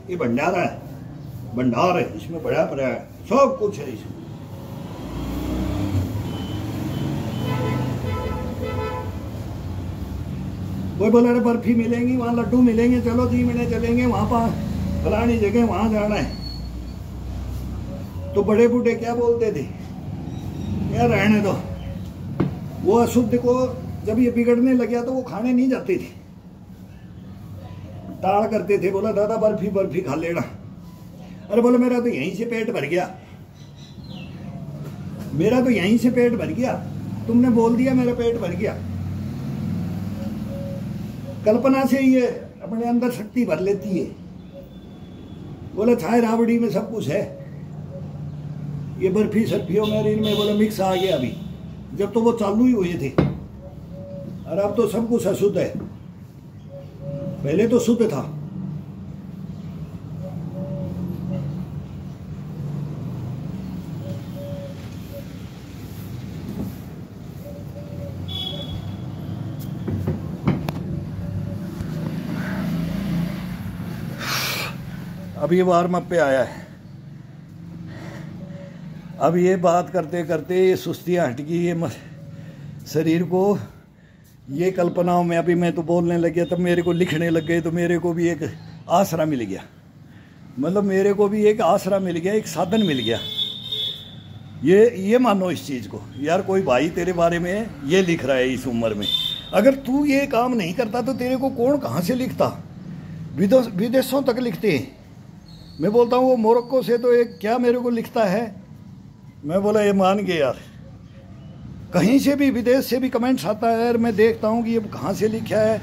ये भंडारा है, भंडार है, इसमें बड़ा बड़ा है, सब कुछ है इसमें। कोई बोला अरे बर्फी मिलेंगी, वहां लड्डू मिलेंगे, चलो 3 महीने चलेंगे, वहां पर फलानी जगह वहां जाना है। तो बड़े बूढ़े क्या बोलते थे, यार रहने दो, वो अशुद्ध को जब ये बिगड़ने लग गया तो वो खाने नहीं जाते थे, टाल करते थे, बोला दादा बर्फी बर्फी खा लेना। अरे बोले मेरा तो यहीं से पेट भर गया, मेरा तो यहीं से पेट भर गया, तुमने बोल दिया मेरा पेट भर गया। कल्पना से ये अपने अंदर शक्ति भर लेती है। बोले छाए राबड़ी में सब कुछ है, ये बर्फी सर्फियों में इनमें बोले मिक्स आ गया अभी, जब तो वो चालू ही हुए थे, और अब तो सब कुछ अशुद्ध है, पहले तो शुद्ध था। अब ये वार्म अप पे आया है। अब ये बात करते करते ये सुस्तियाँ हट गई, ये शरीर को ये कल्पनाओं में अभी मैं तो बोलने लग गया, तब मेरे को लिखने लग गए, तो मेरे को भी एक आसरा मिल गया, मतलब मेरे को भी एक आसरा मिल गया, एक साधन मिल गया। ये मानो इस चीज़ को, यार कोई भाई तेरे बारे में ये लिख रहा है इस उम्र में, अगर तू ये काम नहीं करता तो तेरे को कौन कहाँ से लिखता, विदेशों तक लिखते हैं। मैं बोलता हूँ वो मोरक्को से तो एक क्या मेरे को लिखता है, मैं बोला ये मान गए यार, कहीं से भी विदेश से भी कमेंट्स आता है यार, मैं देखता हूँ कि ये कहाँ से लिखा है।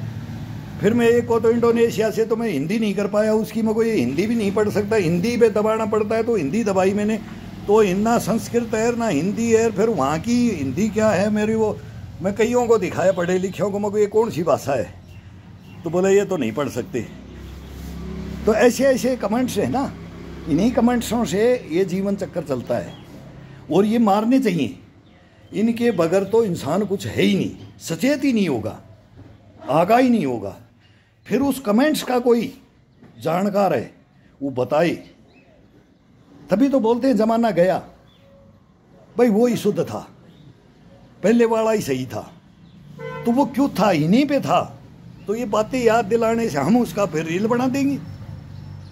फिर मैं एक को तो इंडोनेशिया से, तो मैं हिंदी नहीं कर पाया उसकी, मैं कोई हिंदी भी नहीं पढ़ सकता, हिंदी पे दबाना पड़ता है, तो हिंदी दबाई मैंने, तो ना संस्कृत है ना हिंदी है, फिर वहाँ की हिंदी क्या है मेरी, वो मैं कईयों को दिखाया पढ़े लिखियों को, मैं ये कौन सी भाषा है, तो बोले ये तो नहीं पढ़ सकते। तो ऐसे ऐसे कमेंट्स है ना, इन्हीं कमेंट्सों से ये जीवन चक्कर चलता है, और ये मारने चाहिए, इनके बगैर तो इंसान कुछ है ही नहीं, सचेत ही नहीं होगा, आगाह ही नहीं होगा। फिर उस कमेंट्स का कोई जानकार है वो बताए, तभी तो बोलते हैं जमाना गया, भाई वो ही शुद्ध था, पहले वाला ही सही था, तो वो क्यों था, इन्हीं पे था। तो ये बातें याद दिलाने से हम उसका फिर रील बना देंगे,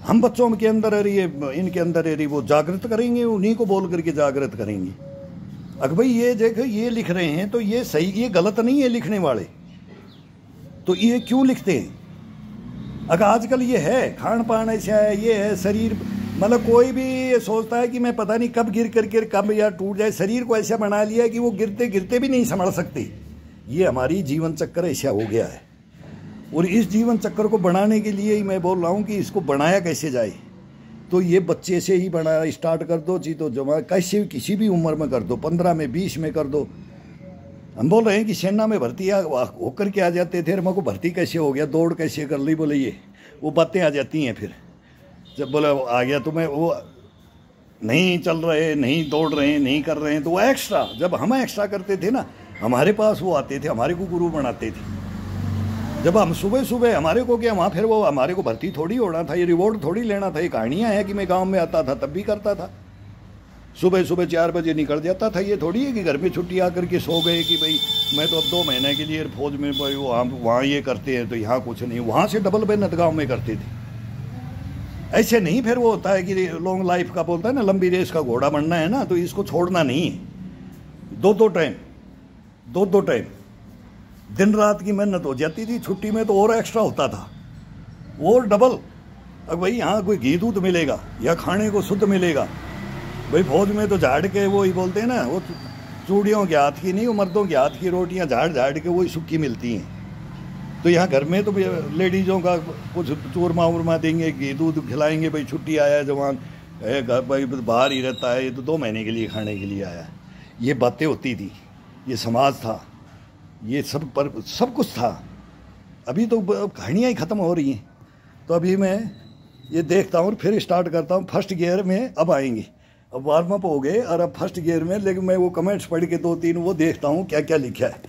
हम बच्चों के अंदर ये इनके अंदर वो जागृत करेंगे, उन्हीं को बोल करके जागृत करेंगे। अगर भाई ये देखो ये लिख रहे हैं तो ये सही, ये गलत नहीं है लिखने वाले, तो ये क्यों लिखते हैं। अगर आजकल ये है खान पान ऐसा है, ये है शरीर, मतलब कोई भी ये सोचता है कि मैं पता नहीं कब गिर करके कब या टूट जाए, शरीर को ऐसा बना लिया कि वो गिरते गिरते भी नहीं संभल सकते। ये हमारी जीवन चक्कर ऐसा हो गया है, और इस जीवन चक्कर को बनाने के लिए ही मैं बोल रहा हूँ कि इसको बनाया कैसे जाए। तो ये बच्चे से ही बनाया स्टार्ट कर दो जी, तो जमा कैसे किसी भी उम्र में कर दो, 15 में 20 में कर दो। हम बोल रहे हैं कि सेना में भर्ती होकर के आ जाते थे, मेरे को भर्ती कैसे हो गया, दौड़ कैसे कर ली, बोले ये वो बातें आ जाती हैं। फिर जब बोला आ गया तो मैं वो नहीं चल रहे, नहीं दौड़ रहे, नहीं कर रहे हैं, तो वो एक्स्ट्रा, जब हम एक्स्ट्रा करते थे ना, हमारे पास वो आते थे, हमारे को गुरु बनाते थे। जब हम सुबह सुबह हमारे को क्या वहाँ, फिर वो हमारे को भर्ती थोड़ी होना था, ये रिवॉर्ड थोड़ी लेना था। ये कहानियाँ हैं कि मैं गांव में आता था तब भी करता था, सुबह सुबह 4 बजे निकल जाता था। ये थोड़ी है कि घर में छुट्टी आकर के सो गए कि भाई मैं तो अब 2 महीने के लिए फौज में, भाई वहाँ ये करते हैं तो यहाँ कुछ नहीं, वहाँ से डबल मेहनत गाँव में करते थे। ऐसे नहीं फिर वो होता है कि लॉन्ग लाइफ का बोलता है ना, लंबी रेस का घोड़ा बनना है ना, तो इसको छोड़ना नहीं है। 2-2 टाइम दिन रात की मेहनत हो जाती थी। छुट्टी में तो और एक्स्ट्रा होता था, और डबल। अब भाई यहाँ कोई घी दूध मिलेगा या खाने को शुद्ध मिलेगा, भाई फौज में तो झाड़ के वो ही बोलते हैं ना, वो चूड़ियों के हाथ की नहीं, वो मर्दों के हाथ की रोटियाँ झाड़ के वही सूखी मिलती हैं। तो यहाँ घर में तो लेडीज़ों का कुछ चूरमा उरमा देंगे, घी दूध खिलाएंगे, भाई छुट्टी आया है जवान, भाई बाहर ही रहता है, ये तो 2 महीने के लिए खाने के लिए आया। ये बातें होती थी, ये समाज था, ये सब कुछ था। अभी तो कहानियाँ ही ख़त्म हो रही हैं। तो अभी मैं ये देखता हूँ फिर स्टार्ट करता हूँ। फर्स्ट गियर में अब आएंगी, अब वार्म अप हो गए और अब फर्स्ट गियर में, लेकिन मैं वो कमेंट्स पढ़ के 2-3 वो देखता हूँ क्या क्या लिखा है।